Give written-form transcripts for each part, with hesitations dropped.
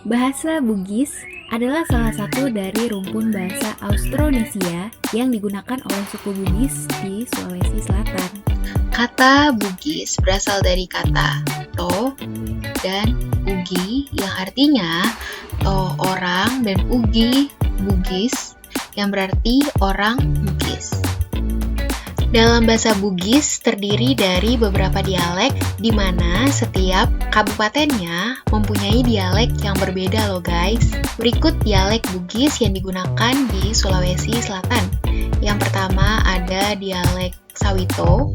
Bahasa Bugis adalah salah satu dari rumpun bahasa Austronesia yang digunakan oleh suku Bugis di Sulawesi Selatan. Kata Bugis berasal dari kata to dan ugi yang artinya to orang dan ugi Bugis yang berarti orang Bugis. Dalam bahasa Bugis terdiri dari beberapa dialek di mana setiap kabupatennya mempunyai dialek yang berbeda loh guys. Berikut dialek Bugis yang digunakan di Sulawesi Selatan. Yang pertama ada dialek Sawito,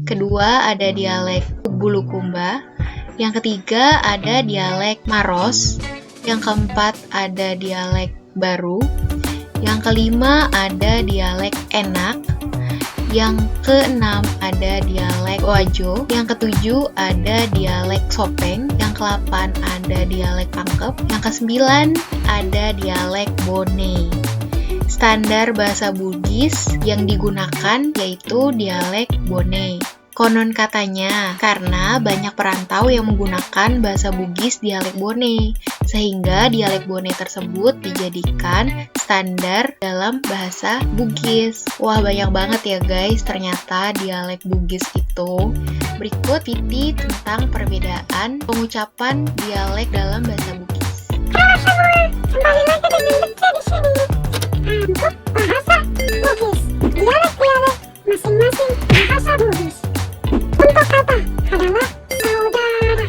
kedua ada dialek Bulukumba, yang ketiga ada dialek Maros, yang keempat ada dialek Baru, yang kelima ada dialek Enak, yang keenam ada dialek Wajo, yang ketujuh ada dialek Sopeng, yang kelapan ada dialek Pangkep, yang kesembilan ada dialek Bone. Standar bahasa Bugis yang digunakan yaitu dialek Bone. Konon katanya, karena banyak perantau yang menggunakan bahasa Bugis dialek Bone, sehingga dialek Bone tersebut dijadikan standar dalam bahasa Bugis. Wah, banyak banget ya guys ternyata dialek Bugis itu. Berikut Titi tentang perbedaan pengucapan dialek dalam bahasa Bugis. Halo semua, kembali lagi dengan Beca di sini. Untuk bahasa Bugis, dialek-dialek masing-masing bahasa Bugis. Untuk kata adalah saudara.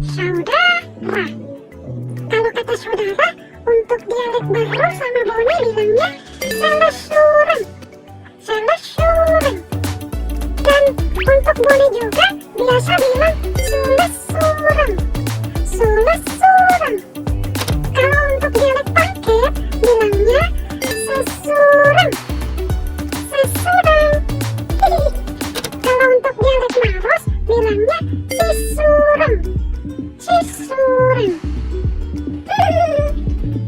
Saudara. Kalau kata saudara, untuk dialek Baru sama Bone bilangnya selesuran. Selesuran. Dan untuk Bone juga biasa bilang sulesuran. Sulesuran. Kalau untuk dialek Pangkep bilangnya sesurang. Sesurang. Kalau untuk dialek Maros bilangnya sisurang. Sisurang.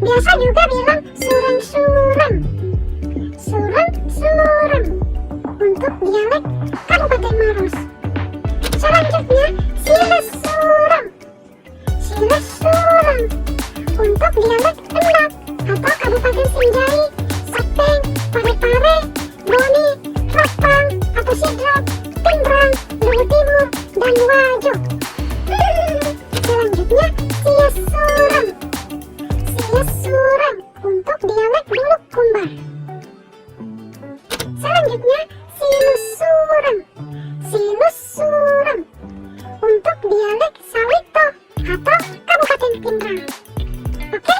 Biasa juga bilang surang-surang. Surang-surang. Untuk dialek Kabupaten Maros. Selanjutnya silesurang. Silesurang. Untuk dialek Endak atau Kabupaten Sinjai, Sapeng, Parepare, Bone, Rapang atau Sidrap, Pindrang, Luwu Timur, dan Wajo. Selanjutnya Siesurang. Siesurang untuk dialek Bulukumba. Selanjutnya Silusurang. Silusurang untuk dialek Sawito atau Kabupaten Pindrang. Oke?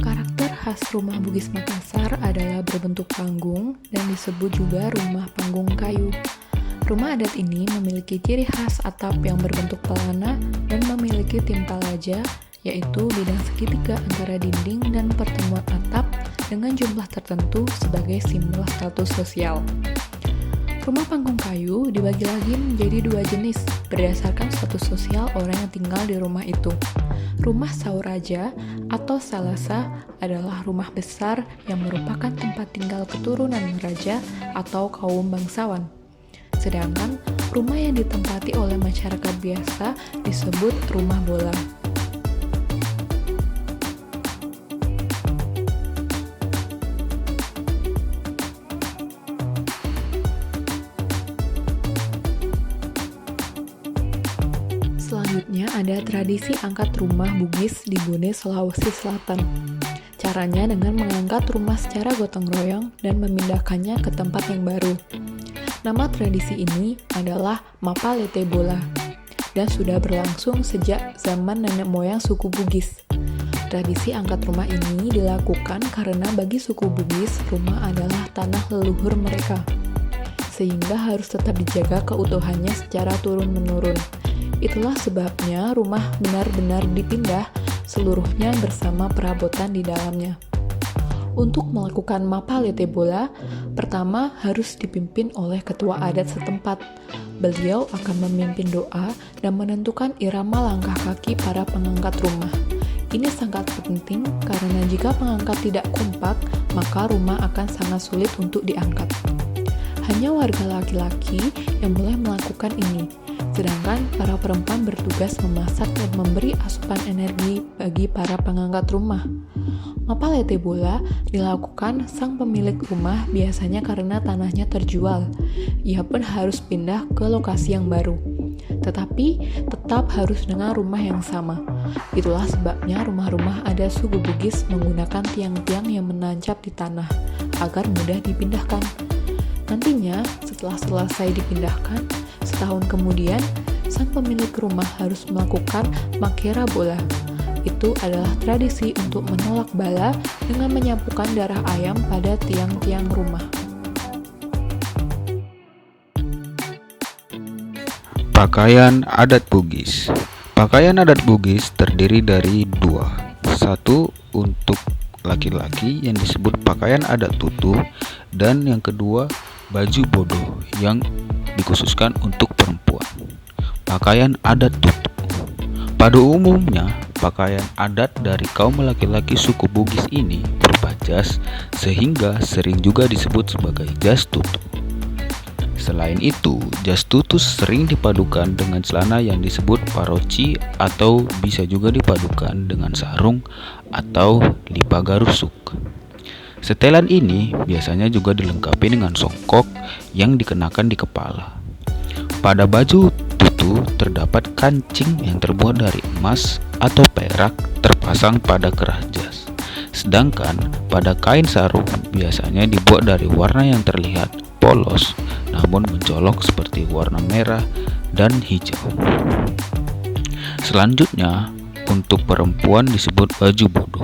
Karakter khas rumah Bugis Makassar adalah berbentuk panggung dan disebut juga rumah panggung kayu. Rumah adat ini memiliki ciri khas atap yang berbentuk pelana dan memiliki timpalaja, yaitu bidang segitiga antara dinding dan pertemuan atap dengan jumlah tertentu sebagai simbol status sosial. Rumah panggung kayu dibagi lagi menjadi dua jenis berdasarkan status sosial orang yang tinggal di rumah itu. Rumah Sauraja atau Salasa adalah rumah besar yang merupakan tempat tinggal keturunan raja atau kaum bangsawan. Sedangkan rumah yang ditempati oleh masyarakat biasa disebut rumah bola. Selanjutnya ada tradisi angkat rumah Bugis di Bone, Sulawesi Selatan. Caranya dengan mengangkat rumah secara gotong royong dan memindahkannya ke tempat yang baru. Nama tradisi ini adalah Mapalete Bola dan sudah berlangsung sejak zaman nenek moyang suku Bugis. Tradisi angkat rumah ini dilakukan karena bagi suku Bugis rumah adalah tanah leluhur mereka, sehingga harus tetap dijaga keutuhannya secara turun-menurun. Itulah sebabnya rumah benar-benar dipindah seluruhnya bersama perabotan di dalamnya. Untuk melakukan Mapalete Bola, pertama harus dipimpin oleh ketua adat setempat. Beliau akan memimpin doa dan menentukan irama langkah kaki para pengangkat rumah. Ini sangat penting karena jika pengangkat tidak kompak, maka rumah akan sangat sulit untuk diangkat. Hanya warga laki-laki yang boleh melakukan ini, sedangkan para perempuan bertugas memasak dan memberi asupan energi bagi para pengangkat rumah. Mapalete bola dilakukan sang pemilik rumah biasanya karena tanahnya terjual. Ia pun harus pindah ke lokasi yang baru. Tetapi tetap harus dengan rumah yang sama. Itulah sebabnya rumah-rumah adat suku Bugis menggunakan tiang-tiang yang menancap di tanah agar mudah dipindahkan. Nantinya setelah selesai dipindahkan, setahun kemudian sang pemilik rumah harus melakukan makera bola. Itu adalah tradisi untuk menolak bala dengan menyapukan darah ayam pada tiang-tiang rumah. Pakaian adat Bugis. Pakaian adat Bugis terdiri dari dua. Satu untuk laki-laki yang disebut pakaian adat tutu, dan yang kedua baju bodo yang dikhususkan untuk perempuan. Pakaian adat tutu. Pada umumnya, pakaian adat dari kaum laki-laki suku Bugis ini berupa jas, sehingga sering juga disebut sebagai jas tutu. Selain itu, jas tutu sering dipadukan dengan celana yang disebut paroci atau bisa juga dipadukan dengan sarung atau lipaga rusuk. Setelan ini biasanya juga dilengkapi dengan songkok yang dikenakan di kepala. Pada baju tutu terdapat kancing yang terbuat dari emas atau perak terpasang pada kerah jas. Sedangkan pada kain sarung biasanya dibuat dari warna yang terlihat polos namun mencolok seperti warna merah dan hijau. Selanjutnya, untuk perempuan disebut baju bodo.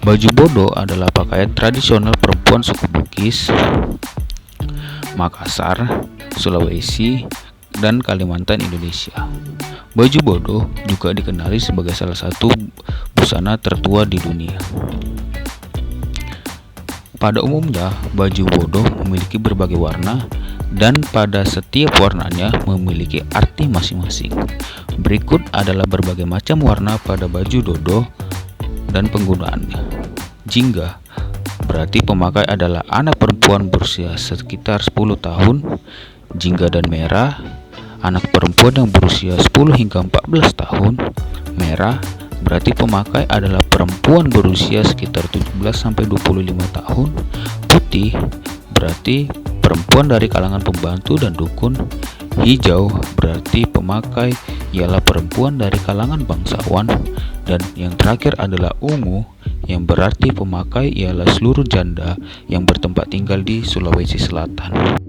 Baju bodo adalah pakaian tradisional perempuan suku Bugis, Makassar, Sulawesi, dan Kalimantan, Indonesia. Baju bodo juga dikenali sebagai salah satu busana tertua di dunia. Pada umumnya, baju bodo memiliki berbagai warna dan pada setiap warnanya memiliki arti masing-masing. Berikut adalah berbagai macam warna pada baju dodo dan penggunaannya. Jingga berarti pemakai adalah anak perempuan berusia sekitar 10 tahun. Jingga dan merah, anak perempuan yang berusia 10 hingga 14 tahun. Merah berarti pemakai adalah perempuan berusia sekitar 17-25 tahun. Putih berarti perempuan dari kalangan pembantu dan dukun. Hijau berarti pemakai ialah perempuan dari kalangan bangsawan. Dan yang terakhir adalah ungu yang berarti pemakai ialah seluruh janda yang bertempat tinggal di Sulawesi Selatan.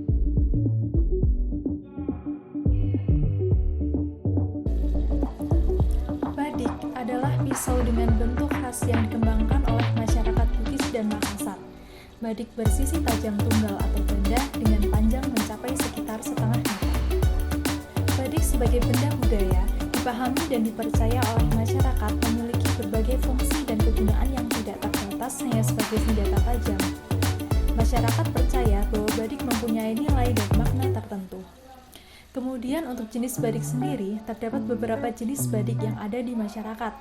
Badik adalah pisau dengan bentuk khas yang dikembangkan oleh masyarakat Bugis dan Makassar. Badik bersisi tajam tunggal atau ganda dengan panjang mencapai sekitar setengah meter. Badik sebagai benda budaya dipahami dan dipercaya oleh masyarakat memiliki berbagai fungsi dan kegunaan yang tidak terbatas hanya sebagai senjata tajam. Masyarakat percaya bahwa badik mempunyai nilai dan makna tertentu. Kemudian untuk jenis badik sendiri, terdapat beberapa jenis badik yang ada di masyarakat.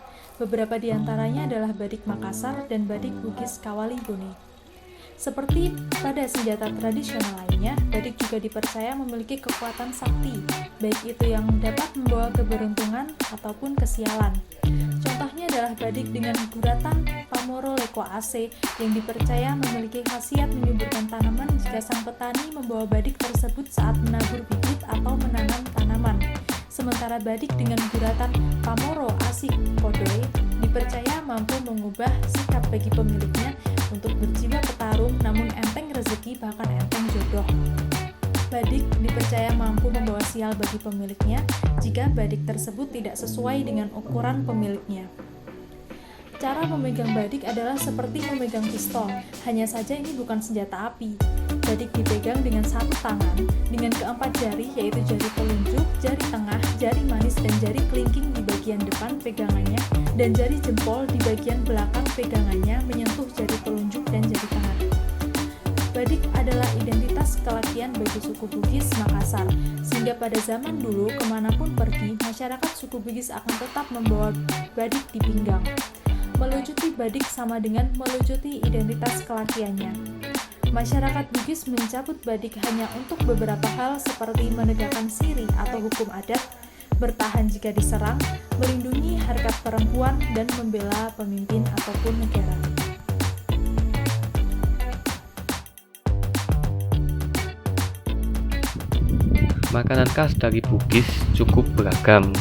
Beberapa di antaranya adalah badik Makassar dan badik Bugis Kawali Bone. Seperti pada senjata tradisional lainnya, badik juga dipercaya memiliki kekuatan sakti, baik itu yang dapat membawa keberuntungan ataupun kesialan. Contohnya adalah badik dengan guratan Pamoro Leko AC yang dipercaya memiliki khasiat menyuburkan tanaman jika sang petani membawa badik tersebut saat menabur bibit atau menanam tanaman. Sementara badik dengan guratan Pamoro Asik Kodoy dipercaya mampu mengubah sikap bagi pemiliknya untuk berjiwa petarung namun enteng rezeki bahkan enteng jodoh. Badik dipercaya mampu membawa sial bagi pemiliknya jika badik tersebut tidak sesuai dengan ukuran pemiliknya. Cara memegang badik adalah seperti memegang pistol, hanya saja ini bukan senjata api. Badik dipegang dengan satu tangan, dengan keempat jari yaitu jari telunjuk, jari tengah, jari manis dan jari kelingking di bagian depan pegangannya, dan jari jempol di bagian belakang pegangannya menyentuh jari telunjuk dan jari tengah. Badik adalah identitas kelakian bagi suku Bugis Makassar, sehingga pada zaman dulu kemanapun pergi, masyarakat suku Bugis akan tetap membawa badik di pinggang. Melucuti badik sama dengan melucuti identitas kelakiannya. Masyarakat Bugis mencabut badik hanya untuk beberapa hal seperti menegakkan siri atau hukum adat, bertahan jika diserang, melindungi harkat perempuan, dan membela pemimpin ataupun negara. Makanan khas dari Bugis cukup beragam.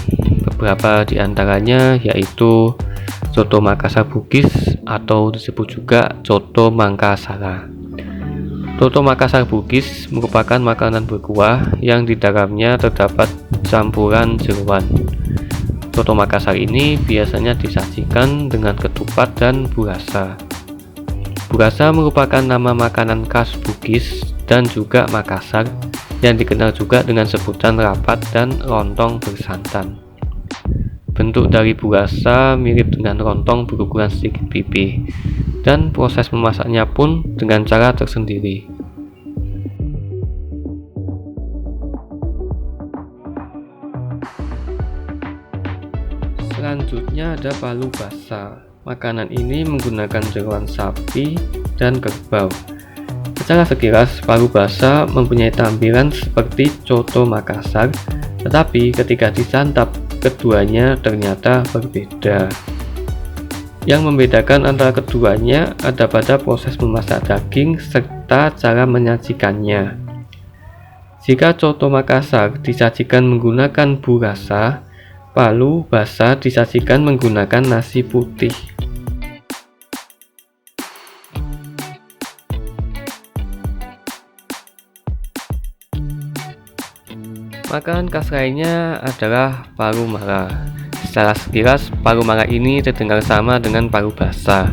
Beberapa di antaranya yaitu Coto Makassar Bugis atau disebut juga Coto Mangkasara. Coto Makassar Bugis merupakan makanan berkuah yang di dalamnya terdapat campuran jeroan. Coto Makassar ini biasanya disajikan dengan ketupat dan burasa. Burasa merupakan nama makanan khas Bugis dan juga Makassar yang dikenal juga dengan sebutan rapat dan lontong bersantan. Bentuk dari burasa mirip dengan lontong berukuran sedikit pipih, dan proses memasaknya pun dengan cara tersendiri. Selanjutnya ada palu basa. Makanan ini menggunakan jeroan sapi dan kerbau. Secara sekilas, palu basa mempunyai tampilan seperti coto Makassar, tetapi ketika disantap, keduanya ternyata berbeda. Yang membedakan antara keduanya ada pada proses memasak daging serta cara menyajikannya. Jika coto Makassar disajikan menggunakan burasa, palu basa disajikan menggunakan nasi putih. Makanan khas lainnya adalah paru mara. Secara sekilas, paru mara ini terdengar sama dengan paru basa.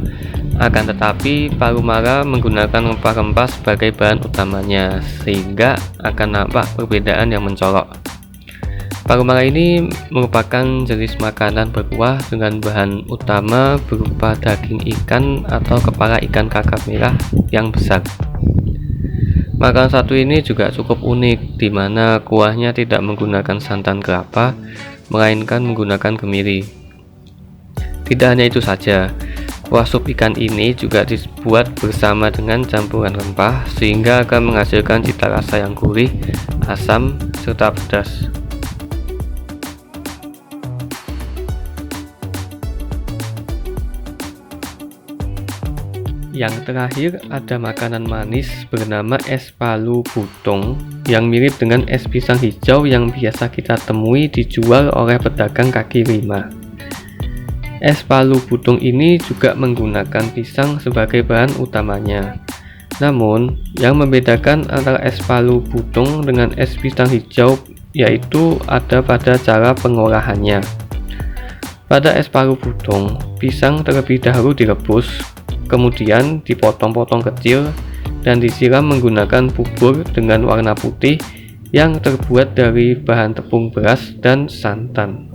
Akan tetapi, paru mara menggunakan rempah-rempah sebagai bahan utamanya, sehingga akan nampak perbedaan yang mencolok. Paru mara ini merupakan jenis makanan berkuah dengan bahan utama berupa daging ikan atau kepala ikan kakap merah yang besar. Makanan satu ini juga cukup unik, di mana kuahnya tidak menggunakan santan kelapa, melainkan menggunakan kemiri. Tidak hanya itu saja, kuah sup ikan ini juga dibuat bersama dengan campuran rempah, sehingga akan menghasilkan cita rasa yang gurih, asam, serta pedas. Yang terakhir ada makanan manis bernama es palu butung yang mirip dengan es pisang hijau yang biasa kita temui dijual oleh pedagang kaki lima. Es palu butung ini juga menggunakan pisang sebagai bahan utamanya. Namun, yang membedakan antara es palu butung dengan es pisang hijau yaitu ada pada cara pengolahannya. Pada es palu butung, pisang terlebih dahulu direbus, kemudian dipotong-potong kecil dan disiram menggunakan bubur dengan warna putih yang terbuat dari bahan tepung beras dan santan.